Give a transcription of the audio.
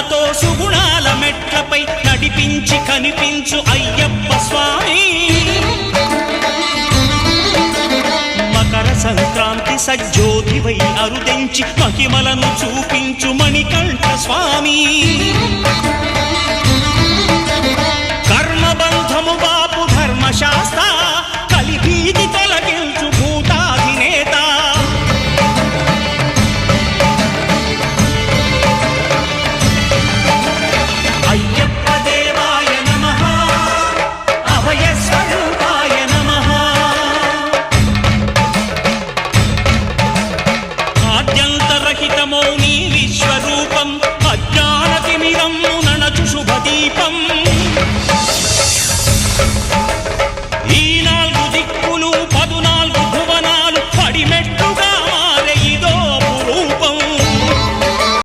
సుగుణాలతో సుగుణాల మెట్లపై నడిపించి కనిపించు అయ్యప్ప స్వామి మకర సంక్రాంతి సజ్జోతివై అరుదెంచి మహిమలను చూపించు మణికంఠ స్వామి